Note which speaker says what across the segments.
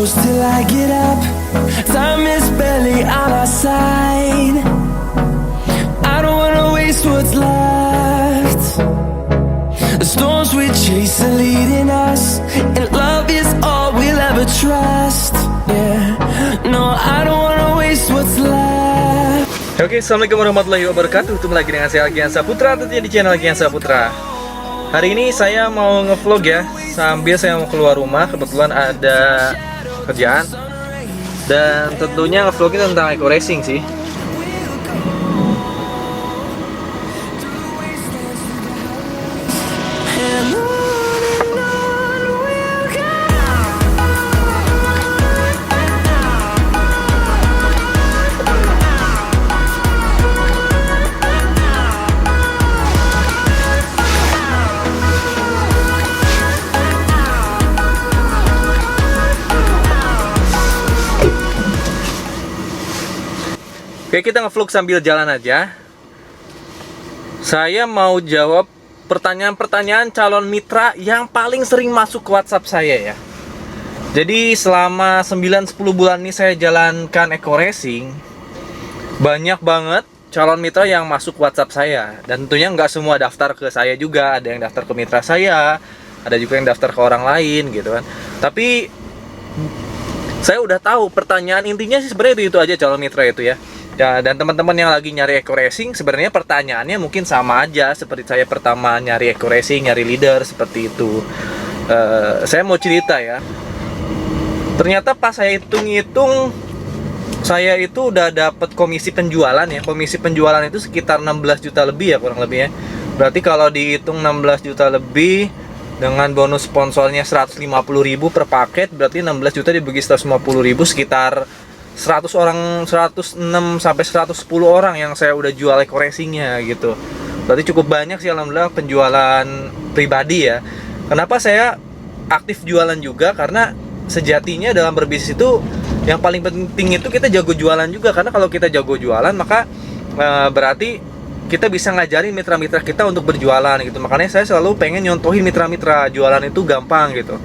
Speaker 1: close till I get up. Time is barely on our side. I don't wanna waste what's left. The storms we chase are leading us, and love is all we'll ever trust. Yeah, no, I don't wanna waste what's left.
Speaker 2: Oke, assalamualaikum warahmatullahi wabarakatuh. Ketemu lagi dengan saya Algian Saputra, tentunya di channel Algian Saputra. Hari ini saya mau ngevlog ya, sambil saya mau keluar rumah. Kebetulan ada kerjaan, dan tentunya ngevlognya tentang eco racing sih. Oke, kita ngevlog sambil jalan aja. Saya mau jawab pertanyaan-pertanyaan calon mitra yang paling sering masuk ke WhatsApp saya ya. Jadi selama 9-10 bulan ini saya jalankan eco racing, banyak banget calon mitra yang masuk WhatsApp saya. Dan tentunya nggak semua daftar ke saya juga, ada yang daftar ke mitra saya, ada juga yang daftar ke orang lain gitu kan. Tapi saya udah tahu pertanyaan intinya sih sebenarnya itu aja calon mitra itu ya. Ya, dan teman-teman yang lagi nyari eco racing sebenarnya pertanyaannya mungkin sama aja seperti saya pertama nyari eco racing, nyari leader seperti itu. Saya mau cerita ya. Ternyata pas saya hitung-hitung, saya itu udah dapat komisi penjualan ya. Komisi penjualan itu sekitar 16 juta lebih ya kurang lebih ya. Berarti kalau dihitung 16 juta lebih dengan bonus sponsornya 150.000 per paket, berarti 16 juta dibagi 150.000 sekitar 100 orang, 106 sampai 110 orang yang saya udah jual eco racingnya gitu. Berarti cukup banyak sih alhamdulillah penjualan pribadi ya. Kenapa saya aktif jualan juga? Karena sejatinya dalam berbisnis itu yang paling penting itu kita jago jualan juga. Karena kalau kita jago jualan maka berarti kita bisa ngajarin mitra-mitra kita untuk berjualan gitu. Makanya saya selalu pengen nyontohin mitra-mitra jualan itu gampang gitu.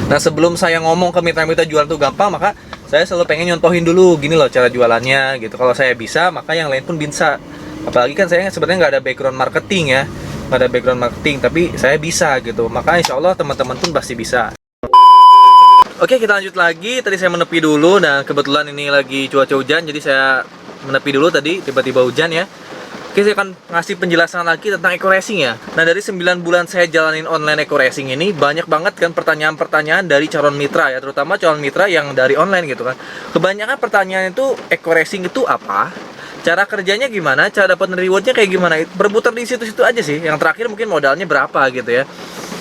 Speaker 2: Nah, sebelum saya ngomong ke mitra-mitra jualan itu gampang, maka saya selalu pengen nyontohin dulu gini loh cara jualannya gitu. Kalau saya bisa, maka yang lain pun bisa. Apalagi kan saya sebenarnya nggak ada background marketing ya, nggak ada background marketing, tapi saya bisa gitu. Maka insya Allah teman-teman pun pasti bisa. Oke, kita lanjut lagi. Tadi saya menepi dulu, dan kebetulan ini lagi cuaca hujan, jadi saya menepi dulu tadi, tiba-tiba hujan ya. Oke, saya akan ngasih penjelasan lagi tentang eco racing ya. Nah, dari 9 bulan saya jalanin online eco racing ini, banyak banget kan pertanyaan-pertanyaan dari calon mitra ya, terutama calon mitra yang dari online gitu kan. Kebanyakan pertanyaan itu, eco racing itu apa? Cara kerjanya gimana? Cara dapat rewardnya kayak gimana? Berputar di situ-situ aja sih. Yang terakhir mungkin modalnya berapa gitu ya.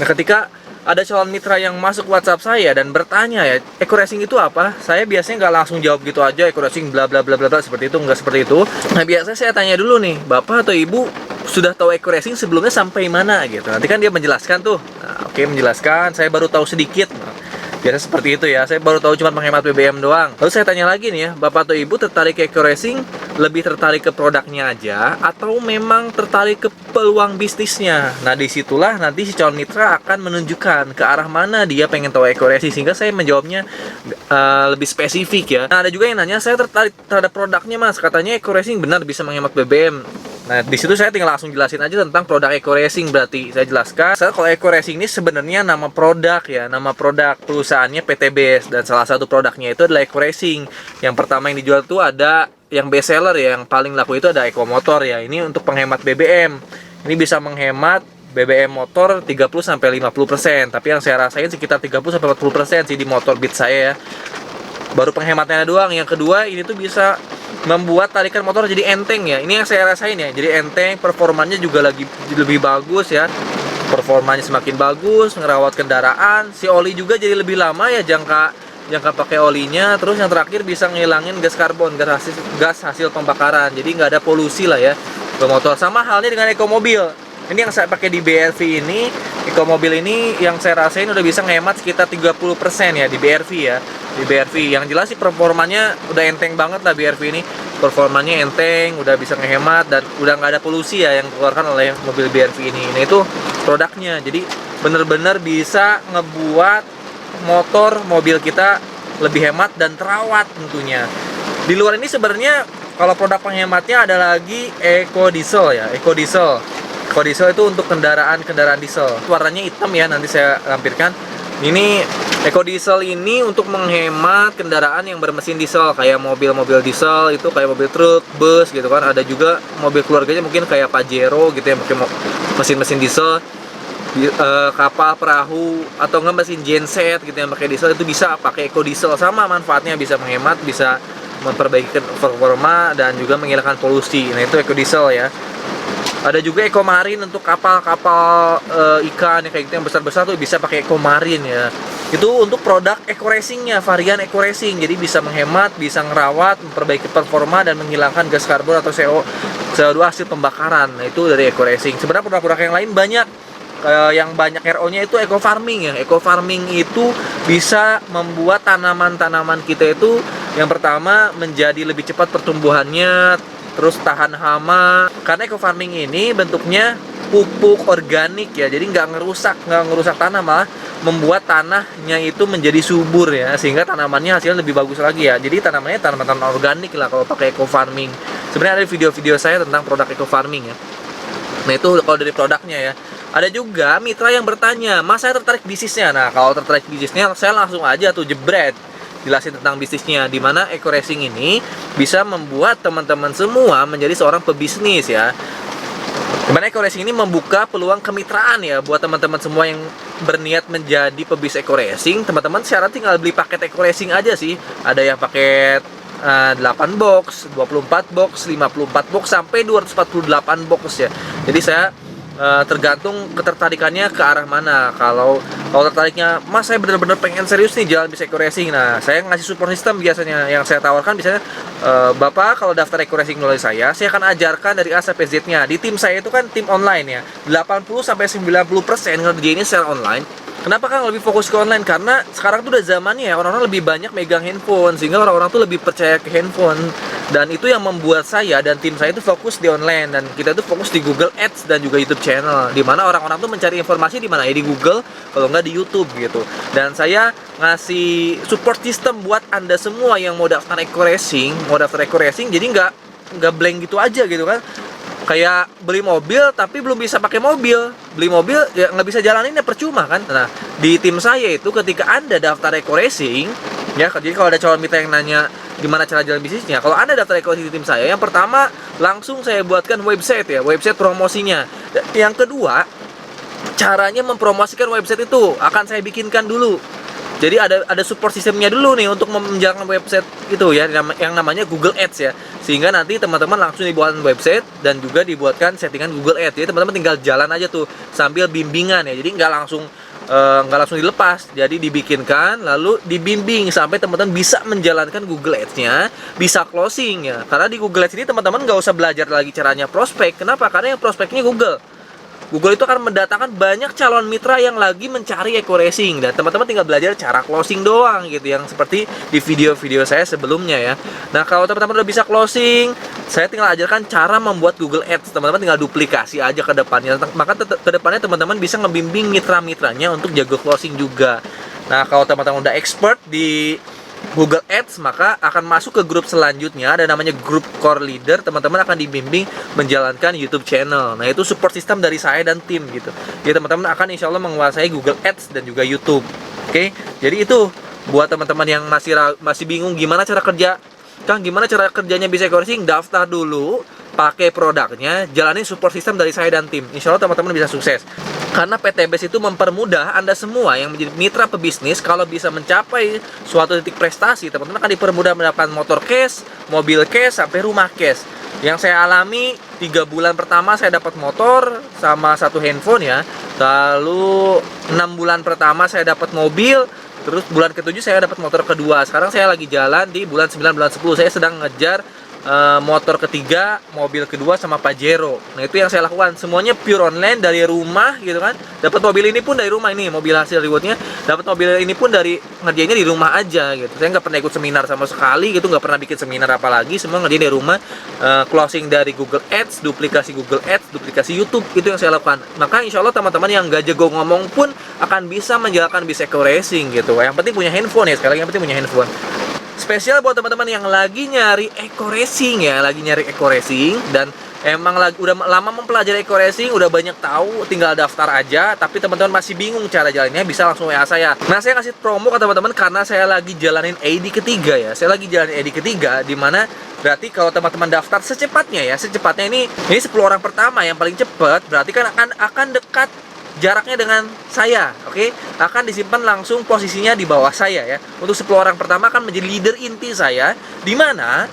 Speaker 2: Nah, ketika ada calon mitra yang masuk WhatsApp saya dan bertanya ya, eco racing itu apa? Saya biasanya nggak langsung jawab gitu aja, eco racing bla bla bla bla bla seperti itu, nggak seperti itu. Nah, biasanya saya tanya dulu nih, Bapak atau Ibu sudah tahu eco racing sebelumnya sampai mana gitu. Nanti kan dia menjelaskan tuh. Nah, oke, menjelaskan, saya baru tahu sedikit. Nah, biasa seperti itu ya, saya baru tahu cuma menghemat BBM doang. Lalu saya tanya lagi nih ya, Bapak atau Ibu tertarik ke eco racing, lebih tertarik ke produknya aja atau memang tertarik ke peluang bisnisnya? Nah, disitulah nanti si calon mitra akan menunjukkan ke arah mana dia pengen tahu eco racing, sehingga saya menjawabnya lebih spesifik ya. Nah, ada juga yang nanya, saya tertarik terhadap produknya Mas, katanya eco racing benar bisa menghemat BBM. Nah, di situ saya tinggal langsung jelasin aja tentang produk eco racing. Berarti saya jelaskan, kalau eco racing ini sebenarnya nama produk ya, nama produk perusahaannya PTBS, dan salah satu produknya itu adalah eco racing. Yang pertama yang dijual tuh ada yang best seller ya, yang paling laku itu ada eco motor ya. Ini untuk penghemat BBM. Ini bisa menghemat BBM motor 30-50%, tapi yang saya rasain sekitar 30-40% sih di motor Beat saya ya. Baru penghematannya doang. Yang kedua, ini tuh bisa membuat tarikan motor jadi enteng ya. Ini yang saya rasain ya. Jadi enteng, performanya juga lagi lebih bagus ya. Performanya semakin bagus, ngerawat kendaraan. Si oli juga jadi lebih lama ya jangka pakai olinya. Terus yang terakhir bisa ngilangin gas karbon, gas hasil pembakaran. Jadi nggak ada polusi lah ya ke motor. Sama halnya dengan eco mobil. Ini yang saya pakai di BRV ini, eco mobil ini yang saya rasain udah bisa ngehemat sekitar 30% ya di BRV ya. Di BRV yang jelas sih performanya udah enteng banget lah BRV ini. Performanya enteng, udah bisa ngehemat, dan udah nggak ada polusi ya yang dikeluarkan oleh mobil BRV ini. Nah, itu produknya. Jadi bener-bener bisa ngebuat mobil kita lebih hemat dan terawat tentunya. Di luar ini sebenarnya kalau produk penghematnya ada lagi Eco Diesel ya, Eco Diesel. Eco Diesel itu untuk kendaraan diesel. Warnanya hitam ya, nanti saya lampirkan. Ini Eco Diesel ini untuk menghemat kendaraan yang bermesin diesel, kayak mobil-mobil diesel itu, kayak mobil truk, bus gitu kan. Ada juga mobil keluarganya mungkin kayak Pajero gitu ya, pakai mesin-mesin diesel. Kapal, perahu, atau enggak mesin genset gitu yang pakai diesel, itu bisa pakai Eco Diesel. Sama manfaatnya, bisa menghemat, bisa memperbaiki performa dan juga menghilangkan polusi. Nah itu Eco Diesel ya. Ada juga Eco Marine untuk kapal-kapal ikan yang kayak gitu yang besar-besar tuh, bisa pakai Eco Marine ya. Itu untuk produk Eco Racingnya, varian Eco Racing. Jadi bisa menghemat, bisa ngerawat, memperbaiki performa dan menghilangkan gas karbon atau CO2 hasil pembakaran. Nah itu dari Eco Racing. Sebenarnya produk-produk yang lain banyak. Yang banyak RO-nya itu eco farming ya. Eco farming itu bisa membuat tanaman-tanaman kita itu yang pertama menjadi lebih cepat pertumbuhannya, terus tahan hama. Karena eco farming ini bentuknya pupuk organik ya, jadi nggak ngerusak tanah, malah membuat tanahnya itu menjadi subur ya, sehingga tanamannya hasilnya lebih bagus lagi ya. Jadi tanamannya tanaman organik lah kalau pakai eco farming. Sebenarnya ada video-video saya tentang produk eco farming ya. Nah itu kalau dari produknya ya. Ada juga mitra yang bertanya, Mas saya tertarik bisnisnya. Nah kalau tertarik bisnisnya, saya langsung aja tuh jebret jelasin tentang bisnisnya, dimana Eco Racing ini bisa membuat teman-teman semua menjadi seorang pebisnis ya. Dimana Eco Racing ini membuka peluang kemitraan ya buat teman-teman semua yang berniat menjadi pebisnis Eco Racing. Teman-teman syarat tinggal beli paket Eco Racing aja sih. Ada yang paket 8 box, 24 box, 54 box, sampai 248 box ya. Jadi saya tergantung ketertarikannya ke arah mana. Kalau tertariknya, Mas saya benar-benar pengen serius nih jalan bis Eco Racing, nah saya ngasih support system biasanya. Yang saya tawarkan biasanya, Bapak kalau daftar Eco Racing melalui saya akan ajarkan dari A sampai Z-nya. Di tim saya itu kan tim online ya, 80-90% ngerjainnya secara online. Kenapa kan lebih fokus ke online? Karena sekarang tuh udah zamannya ya, orang-orang lebih banyak megang handphone, sehingga orang-orang tuh lebih percaya ke handphone. Dan itu yang membuat saya dan tim saya itu fokus di online, dan kita tuh fokus di Google Ads dan juga YouTube channel, dimana orang-orang tuh mencari informasi di mana ya, di Google, kalau nggak di YouTube gitu. Dan saya ngasih support system buat Anda semua yang mau daftar Eco Racing, jadi nggak blank gitu aja gitu kan. Kayak beli mobil tapi belum bisa pakai mobil, beli mobil ya nggak bisa jalanin ya percuma kan. Nah di tim saya itu ketika Anda daftar Eco Racing ya, jadi kalau ada calon mitra yang nanya gimana cara jalan bisnisnya, kalau Anda daftar Eco Racing di tim saya, yang pertama langsung saya buatkan website ya, website promosinya. Yang kedua, caranya mempromosikan website itu akan saya bikinkan dulu. Jadi ada support sistemnya dulu nih untuk menjalankan website itu ya, yang namanya Google Ads ya. Sehingga nanti teman-teman langsung dibuatkan website dan juga dibuatkan settingan Google Ads. Jadi teman-teman tinggal jalan aja tuh sambil bimbingan ya. Jadi nggak langsung dilepas. Jadi dibikinkan lalu dibimbing sampai teman-teman bisa menjalankan Google Ads-nya, bisa closing ya. Karena di Google Ads ini teman-teman nggak usah belajar lagi caranya prospek. Kenapa? Karena yang prospeknya Google. Google itu akan mendatangkan banyak calon mitra yang lagi mencari Eco Racing, dan teman-teman tinggal belajar cara closing doang gitu, yang seperti di video-video saya sebelumnya ya. Nah kalau teman-teman udah bisa closing, saya tinggal ajarkan cara membuat Google Ads. Teman-teman tinggal duplikasi aja ke depannya. Maka ke depannya teman-teman bisa ngebimbing mitra-mitranya untuk jago closing juga. Nah kalau teman-teman udah expert di Google Ads, maka akan masuk ke grup selanjutnya, ada namanya grup core leader. Teman-teman akan dibimbing menjalankan YouTube channel. Nah itu support system dari saya dan tim gitu. Jadi teman-teman akan insya Allah menguasai Google Ads dan juga YouTube. Oke, jadi itu buat teman-teman yang masih bingung gimana cara kerja, Kang gimana cara kerjanya bisa Eco Racing, daftar dulu, pakai produknya, jalani support system dari saya dan tim. Insya Allah teman-teman bisa sukses. Karena PTBS itu mempermudah Anda semua yang menjadi mitra pebisnis. Kalau bisa mencapai suatu titik prestasi, teman-teman akan dipermudah mendapatkan motor cash, mobil cash, sampai rumah cash. Yang saya alami 3 bulan pertama saya dapat motor sama 1 handphone ya. Lalu 6 bulan pertama saya dapat mobil. Terus bulan ke-7 saya dapat motor kedua. Sekarang saya lagi jalan di bulan 9, bulan 10. Saya sedang ngejar motor ketiga, mobil kedua, sama Pajero. Nah itu yang saya lakukan, semuanya pure online dari rumah gitu kan. Dapat mobil ini pun dari rumah, ini mobil hasil rewardnya. Dapat mobil ini pun dari ngerjainnya di rumah aja gitu. Saya nggak pernah ikut seminar sama sekali gitu, nggak pernah bikin seminar apalagi, semua ngerjain dari rumah. Closing dari Google Ads, duplikasi Google Ads, duplikasi YouTube, itu yang saya lakukan. Maka insya Allah teman-teman yang nggak jago ngomong pun akan bisa menjalankan bis eco racing gitu. Yang penting punya handphone ya, sekali lagi yang penting punya handphone. Spesial buat teman-teman yang lagi nyari eco racing ya, lagi nyari eco racing dan emang udah lama mempelajari eco racing, udah banyak tahu, tinggal daftar aja, tapi teman-teman masih bingung cara jalannya, bisa langsung WA saya. Nah, saya kasih promo ke teman-teman karena saya lagi jalanin AD ketiga ya. Saya lagi jalanin AD ketiga, di mana berarti kalau teman-teman daftar secepatnya ya, secepatnya ini 10 orang pertama yang paling cepat, berarti kan akan dekat jaraknya dengan saya, oke? Akan disimpan langsung posisinya di bawah saya ya. Untuk 10 orang pertama akan menjadi leader inti saya, di mana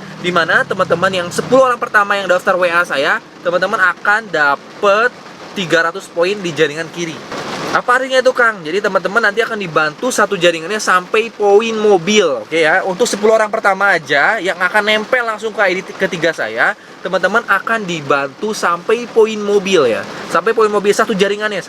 Speaker 2: teman-teman yang 10 orang pertama yang daftar WA saya, teman-teman akan dapat 300 poin di jaringan kiri. Apa artinya itu, Kang? Jadi teman-teman nanti akan dibantu satu jaringannya sampai poin mobil, oke ya? Untuk 10 orang pertama aja yang akan nempel langsung ke ID ketiga saya, teman-teman akan dibantu sampai poin mobil ya. Sampai poin mobil satu jaringannya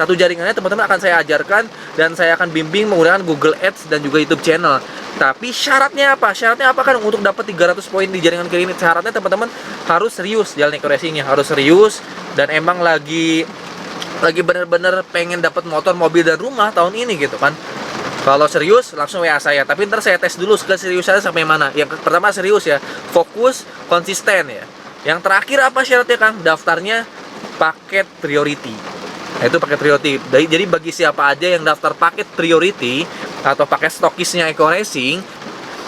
Speaker 2: teman-teman akan saya ajarkan dan saya akan bimbing menggunakan Google Ads dan juga YouTube channel. Tapi syaratnya apa? Syaratnya apa kan untuk dapat 300 poin di jaringan kiri ini? Syaratnya teman-teman harus serius jalan eco racingnya, harus serius dan emang lagi bener-bener pengen dapat motor, mobil, dan rumah tahun ini gitu kan. Kalau serius langsung WA saya, tapi ntar saya tes dulu keseriusannya sampai mana. Yang pertama serius ya, fokus, konsisten ya. Yang terakhir apa syaratnya, Kang? Daftarnya paket priority. Nah, itu paket priority. Jadi bagi siapa aja yang daftar paket priority atau paket stokisnya eco racing,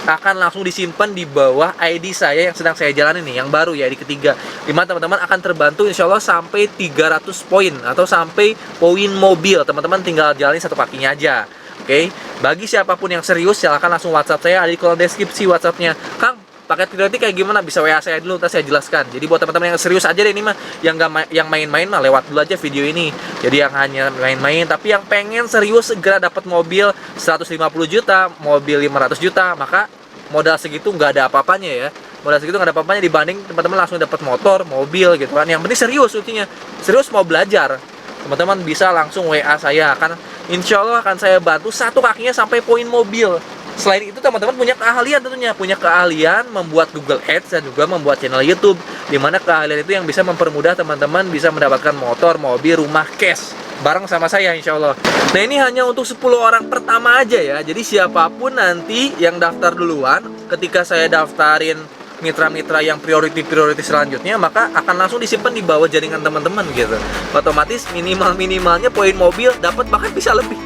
Speaker 2: akan langsung disimpan di bawah ID saya yang sedang saya jalanin nih, yang baru ya, ID ketiga. Dimana teman-teman akan terbantu insya Allah sampai 300 poin atau sampai poin mobil. Teman-teman tinggal jalanin satu kakinya aja. Oke, bagi siapapun yang serius silahkan langsung WhatsApp saya, ada di kolom deskripsi WhatsAppnya. Kang, paket priority kayak gimana? Bisa WA saya dulu, ntar saya jelaskan. Jadi buat teman-teman yang serius aja deh ini mah, yang main-main mah lewat dulu aja video ini. Jadi yang hanya main-main, tapi yang pengen serius segera dapat mobil 150 juta, mobil 500 juta, maka modal segitu nggak ada apa-apanya ya. Modal segitu nggak ada apa-apanya dibanding teman-teman langsung dapat motor, mobil gitu kan. Yang penting serius intinya. Serius mau belajar. Teman-teman bisa langsung WA saya, akan insya Allah akan saya bantu satu kakinya sampai poin mobil. Selain itu teman-teman punya keahlian tentunya, punya keahlian membuat Google Ads dan juga membuat channel YouTube, dimana keahlian itu yang bisa mempermudah teman-teman bisa mendapatkan motor, mobil, rumah, cash bareng sama saya insya Allah. Nah ini hanya untuk 10 orang pertama aja ya. Jadi siapapun nanti yang daftar duluan, ketika saya daftarin mitra-mitra yang priority selanjutnya, maka akan langsung disimpan di bawah jaringan teman-teman gitu. Otomatis minimalnya poin mobil dapat, bahkan bisa lebih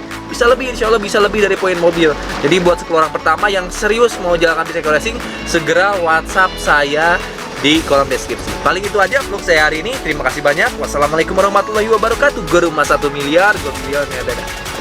Speaker 2: insya Allah bisa lebih dari poin mobil. Jadi buat 10 orang pertama yang serius mau jalankan bis eco racing, segera WhatsApp saya di kolom deskripsi. Paling itu aja vlog saya hari ini. Terima kasih banyak. Wassalamualaikum warahmatullahi wabarakatuh. Guru Mas 1 miliar, Guru Miliar, dadah.